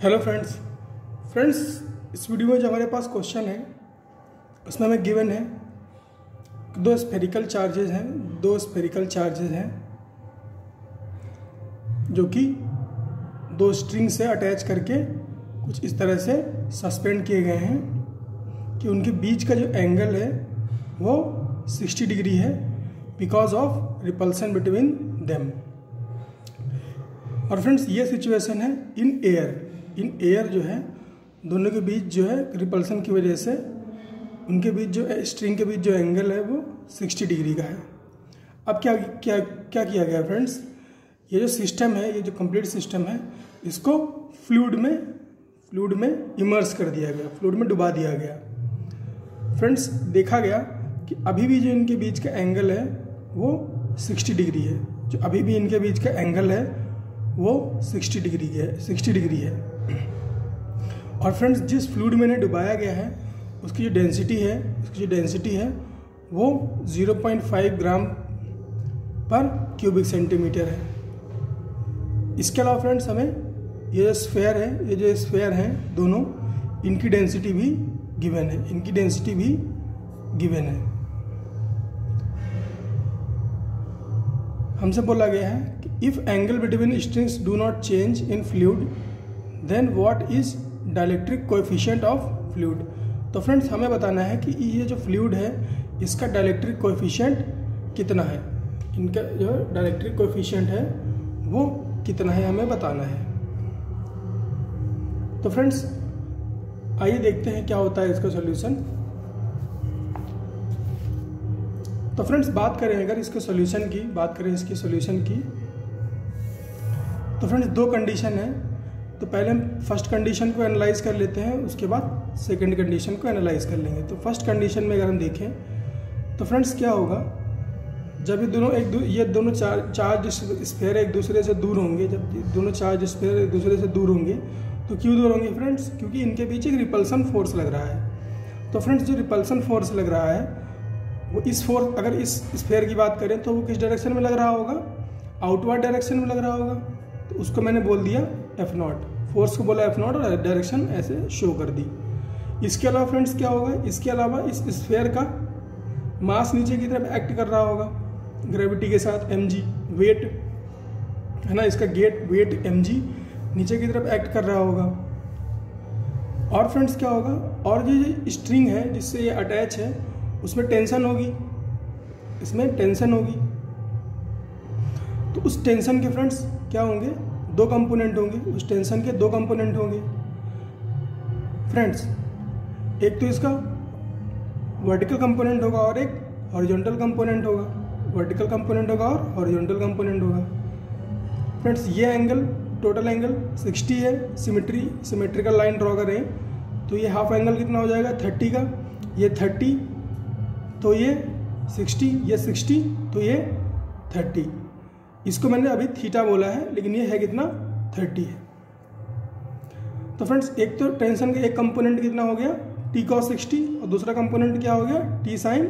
Hello friends इस video में जो हमारे पास क्वेश्चन है उसमें हमें गिवन है दो स्फेरिकल चार्जेस हैं जो कि दो स्ट्रिंग से अटैच करके कुछ इस तरह से सस्पेंड किए गए हैं कि उनके बीच का जो एंगल है वो 60 डिग्री है because of repulsion between them. और फ्रेंड्स ये सिचुएशन है इन एयर जो है दोनों के बीच जो है रिपल्सन की वजह से उनके बीच जो स्ट्रिंग के बीच जो एंगल है वो 60 डिग्री का है। अब क्या किया गया फ्रेंड्स, ये जो सिस्टम है, ये जो कंप्लीट सिस्टम है, इसको फ्लूइड में इमर्स कर दिया गया, फ्लूइड में डुबा दिया गया। फ्रेंड्स देखा गया कि अभी भी जो इनके बीच का एंगल है वो 60 डिग्री है, जो अभी भी इनके बीच का एंगल है वो 60 डिग्री है। और फ्रेंड्स जिस फ्लूइड में इन्हें डुबाया गया है उसकी जो डेंसिटी है वो 0.5 ग्राम पर क्यूबिक सेंटीमीटर है। इसके अलावा फ्रेंड्स हमें ये जो स्फेयर हैं दोनों, इनकी डेंसिटी भी गिवन है। हमसे बोला गया है कि if angle between strings do not change in fluid then what is dielectric coefficient of fluid. तो फ्रेंड्स हमें बताना है कि ये जो फ्लूइड है इसका डाइलेक्ट्रिक कोएफिशिएंट कितना है, इनका जो डाइलेक्ट्रिक कोएफिशिएंट है वो कितना है हमें बताना है। तो फ्रेंड्स आइए देखते हैं क्या होता है इसका सॉल्यूशन। तो फ्रेंड्स बात करें इसके सॉल्यूशन की, तो फ्रेंड्स दो कंडीशन है। तो पहले हम फर्स्ट कंडीशन को एनालाइज कर लेते हैं, उसके बाद सेकंड कंडीशन को एनालाइज कर लेंगे। तो फर्स्ट कंडीशन में अगर हम देखें तो फ्रेंड्स क्या होगा, जब ये दोनों चार्ज स्फीयर एक दूसरे से दूर होंगे, तो क्यों दूर होंगे फ्रेंड्स, क्योंकि इनके बीच एक रिपल्सन फोर्स लग रहा है। तो फ्रेंड्स जो रिपल्सन फोर्स लग रहा है वो अगर इस स्फीयर की बात करें तो वो किस डायरेक्शन में लग रहा होगा, आउटवर्ड डायरेक्शन में लग रहा होगा। तो उसको मैंने बोल दिया F0, फोर्स को बोला F0 और डायरेक्शन ऐसे शो कर दी। इसके अलावा फ्रेंड्स क्या होगा, इसके अलावा इस स्फीयर का मास नीचे की तरफ एक्ट कर रहा होगा ग्रेविटी के साथ, mg वेट है ना, इसका वेट mg नीचे की तरफ एक्ट कर रहा होगा। और फ्रेंड्स क्या होगा, और ये स्ट्रिंग है जिससे ये अटैच है उसमें टेंशन होगी, तो उस टेंशन के फ्रेंड्स क्या होंगे, दो कंपोनेंट होंगे, उस टेंशन के दो कंपोनेंट होंगे फ्रेंड्स। एक तो इसका वर्टिकल कंपोनेंट होगा और एक हॉरिजॉन्टल कंपोनेंट होगा, फ्रेंड्स ये एंगल, टोटल एंगल 60 है। सिमेट्रिकल लाइन ड्रॉ करें तो ये हाफ एंगल कितना हो जाएगा 30 का, ये 30 तो ये 60, ये 60 तो ये 30। इसको मैंने अभी थीटा बोला है लेकिन ये है कितना 30 है। तो फ्रेंड्स एक तो टेंशन का एक कंपोनेंट कितना हो गया t cos 60 और दूसरा कंपोनेंट क्या हो गया t sin,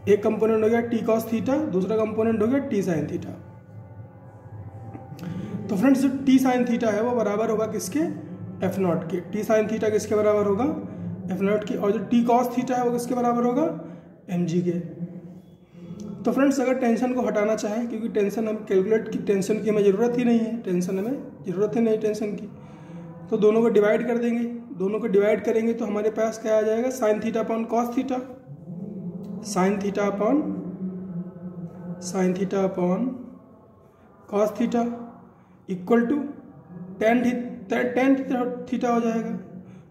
एक कंपोनेंट हो गया t cos थीटा, दूसरा कंपोनेंट हो गया t sin थीटा। तो फ्रेंड्स जो t sin थीटा है वो बराबर होगा किसके, F0 के। t sin थीटा किसके बराबर होगा, F0 के। और जो t cos थीटा है वो किसके बराबर होगा, mg के। तो फ्रेंड्स अगर टेंशन को हटाना चाहें, क्योंकि टेंशन हम कैलकुलेट की, टेंशन की हमें ज़रूरत ही नहीं है, टेंशन की, तो दोनों को डिवाइड कर देंगे। दोनों को डिवाइड करेंगे तो हमारे पास क्या आ जाएगा, sine theta upon cos theta, sine theta upon cos theta equal to tan theta हो जाएगा,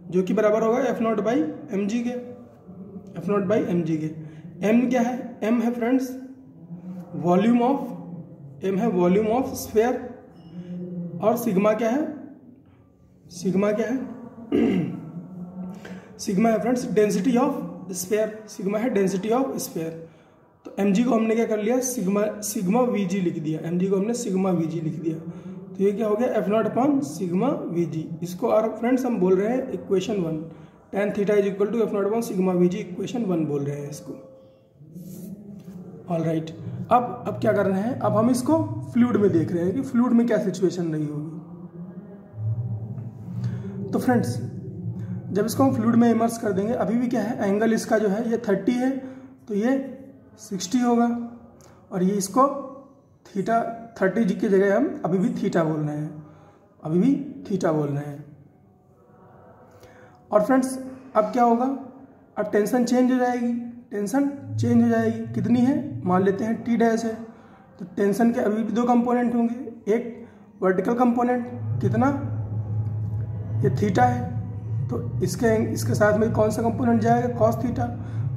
जो कि बराबर होगा F0 बाई mg के। m क्या है, m है फ्रेंड्स वॉल्यूम ऑफ स्फीयर, और सिग्मा क्या है सिग्मा है फ्रेंड्स डेंसिटी ऑफ स्फीयर। तो mg को हमने क्या कर लिया, सिग्मा vg लिख दिया, तो ये क्या हो गया F0 अपॉन सिग्मा vg। इसको और फ्रेंड्स हम बोल रहे हैं equation 1, tan theta is equal to F0 upon sigma vg, equation 1 बोल रहे हैं इसको। ऑल राइट, अब क्या कर रहे हैं, अब हम इसको फ्लूइड में देख रहे हैं कि फ्लूइड में क्या सिचुएशन रही होगी। तो फ्रेंड्स जब इसको हम फ्लूइड में इमर्स कर देंगे, अभी भी क्या है, एंगल इसका जो है ये 30 है तो ये 60 होगा, और ये इसको थीटा 30 की जगह हम अभी भी थीटा बोल रहे हैं, अभी भी थीटा बोल रहे हैं। और फ्रेंड्स अब क्या होगा, अब टेंशन चेंज हो जाएगी, टेंशन चेंज हो जाएगी। कितनी है, मान लेते हैं टी डैश है, तो टेंशन के अभी भी दो कंपोनेंट होंगे, एक वर्टिकल कंपोनेंट कितना, ये थीटा है, तो इसके साथ में कौन सा कंपोनेंट जाएगा, कॉस थीटा,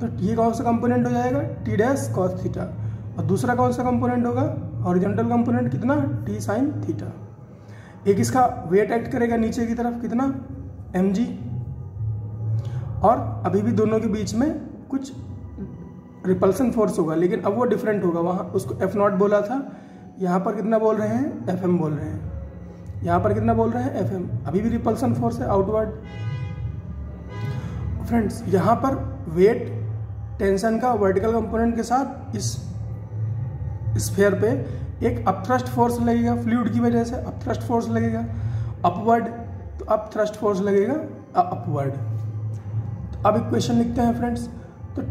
तो ये कौन सा कंपोनेंट हो जाएगा, टी डैश कॉस थीटा, और दूसरा कौन सा कंपोनेंट होगा, हॉरिजॉन्टल कंपोनेंट कितना, टी साइन थीटा। एक इसका वेट एक्ट करेगा नीचे की तरफ कितना, mg, और अभी भी दोनों के बीच में कुछ रिपल्सन फोर्स होगा, लेकिन अब वो डिफरेंट होगा। वहाँ उसको F0 बोला था, यहाँ पर कितना बोल रहे हैं, Fm बोल रहे हैं। यहाँ पर कितना बोल रहे हैं, Fm, अभी भी रिपल्सन फोर्स है आउटवर्ड। फ्रेंड्स यहाँ पर वेट टेंशन का वर्टिकल कंपोनेंट के साथ इस स्फीयर पे एक अपथ्रस्ट फोर्स लगेगा, फ्लूइड की वजह से अपथ्रस्ट फोर्स लगेगा अपवर्ड, तो अपथ्रस्ट फोर्स लगेगा अपवर्ड। तो अब इक्वेशन लिखते हैं फ्रेंड्स, तो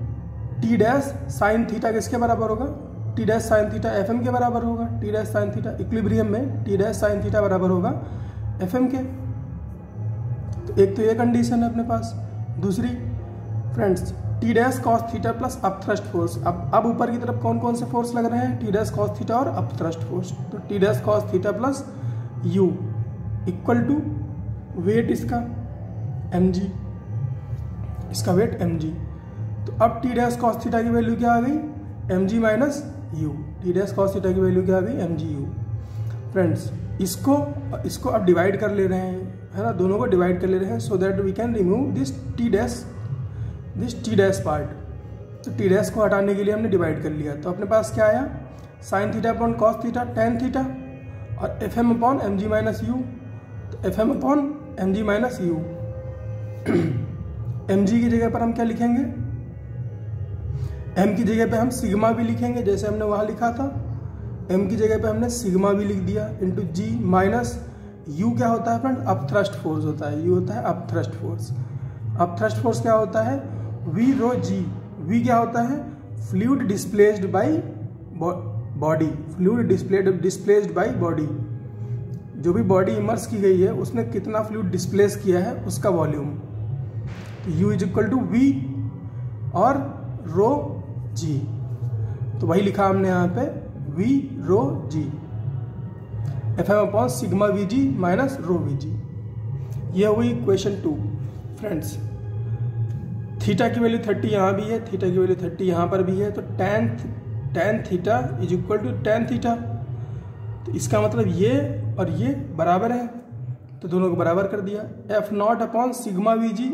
टी डैश साइन थीटा किसके बराबर होगा, T dash sine theta Fm के बराबर होगा। T dash sine theta equilibrium में टी डैश साइन थीटा बराबर होगा Fm के। तो एक तो ये कंडीशन है अपने पास। दूसरी friends T dash cos theta plus upthrust force. अब ऊपर की तरफ कौन कौन से फोर्स लग रहे हैं, टी डैश कॉस थीटा और अपथ्रस्ट फोर्स। तो T dash cos theta plus U equal to weight इसका mg, इसका वेट mg। तो अब टी डैश कॉस थीटा की वैल्यू क्या आ गई, mg minus U. T dash cos theta की वैल्यू क्या आ गई, mg यू। फ्रेंड्स इसको अब डिवाइड कर ले रहे हैं, है ना, दोनों को डिवाइड कर ले रहे हैं, so that we can remove this T dash part. तो टी डैश को हटाने के लिए हमने डिवाइड कर लिया, तो अपने पास क्या आया, sign theta upon cos theta tan theta, और Fm upon mg minus you. तो Fm upon mg minus you, mg की जगह पर हम क्या लिखेंगे, m की जगह पे हम सिग्मा भी लिखेंगे, जैसे हमने वहाँ लिखा था। m की जगह पे हमने सिग्मा भी लिख दिया इंटू g माइनस u। क्या होता है फ्रेंड, अपथ्रस्ट फोर्स होता है, u होता है अपथ्रस्ट फोर्स। अपथ्रस्ट फोर्स क्या होता है, v रो g। v क्या होता है, fluid displaced by body, fluid displaced by body. जो भी बॉडी इमर्स की गई है उसने कितना फ्लूइड डिस्प्लेस किया है उसका वॉल्यूम। तो u is equal to v और रो g, तो वही लिखा हमने यहाँ पे v row g, Fm upon sigma V G minus rho we जी। यह हुई इक्वेशन 2। फ्रेंड्स थीटा की वैल्यू 30 यहाँ भी है, थीटा की वैल्यू 30 यहाँ पर भी है, तो tan theta is equal to tan theta. तो इसका मतलब ये और ये बराबर है, तो दोनों को बराबर कर दिया। F0 upon sigma V G,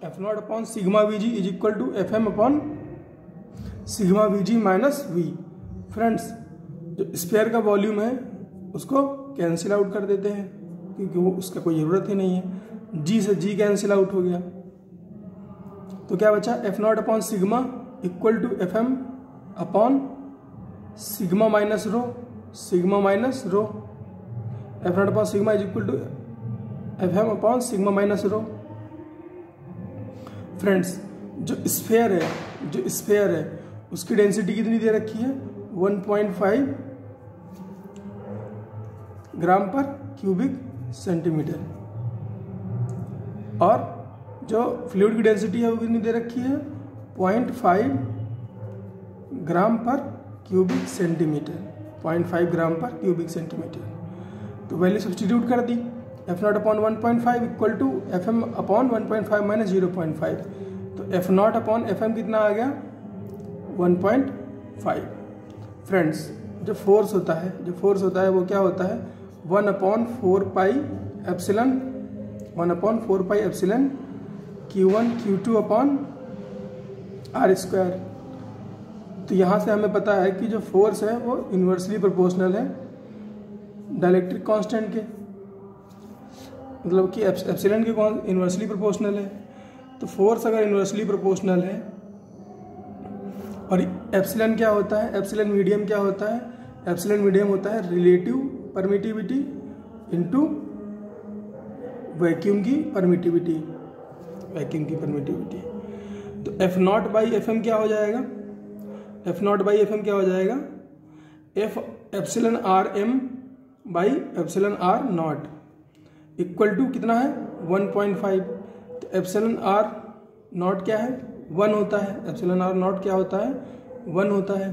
F0 upon sigma V G is equal to Fm upon sigma V G minus V. Friends जो स्फीयर का वॉल्यूम है उसको कैंसिल आउट कर देते हैं, क्योंकि वो उसका कोई ज़रूरत ही नहीं है। जी से जी कैंसिल आउट हो गया, तो क्या बचा, F0 upon sigma equal to Fm upon sigma minus rho, sigma minus rho. F0 upon sigma is equal to Fm upon sigma minus rho. Friends जो स्फीयर है उसकी डेंसिटी कितनी दे रखी है, 1.5 ग्राम पर क्यूबिक सेंटीमीटर, और जो फ्लूइड की डेंसिटी है वो कितनी दे रखी है, 0.5 ग्राम पर क्यूबिक सेंटीमीटर, 0.5 ग्राम पर क्यूबिक सेंटीमीटर। तो वैल्यू सब्सटीट्यूट कर दी, F0 upon 1.5 equal to Fm upon 1.5 minus 0.5, तो F0 अपॉन Fm कितना आ गया, 1.5। फ्रेंड्स जो फोर्स होता है वो क्या होता है, 1/4 pi epsilon Q1 Q2 upon R square. तो यहाँ से हमें पता है कि जो फोर्स है वो इन्वर्सली प्रोपोर्शनल है डाइलेक्ट्रिक कांस्टेंट के, मतलब कि एप्सिलन के इन्वर्सली प्रोपोर्शनल है। तो फोर्स अगर इन्वर्सली प्रोपोर्शनल है और एप्सिलन क्या होता है, एप्सिलन मीडियम क्या होता है, एप्सिलन मीडियम होता है रिलेटिव परमिटिविटी इनटू वैक्यूम की परमिटिविटी, तो F naught by F M क्या हो जाएगा, F naught by F M क्या हो जाएगा, F epsilon R M by epsilon R naught equal to कितना है 1.5। तो एप्सिलन आर नॉट क्या है 1 होता है, एप्सिलन आर नॉट क्या होता है 1 होता है।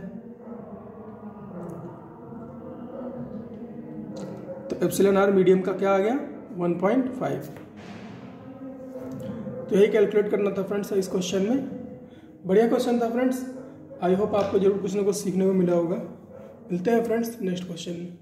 तो एप्सिलन आर मीडियम का क्या आ गया 1.5। तो यही कैलकुलेट करना था फ्रेंड्स इस क्वेश्चन में। बढ़िया क्वेश्चन था फ्रेंड्स, आई होप आपको जरूर कुछ ना कुछ सीखने को मिला होगा। मिलते हैं फ्रेंड्स नेक्स्ट क्वेश्चन में।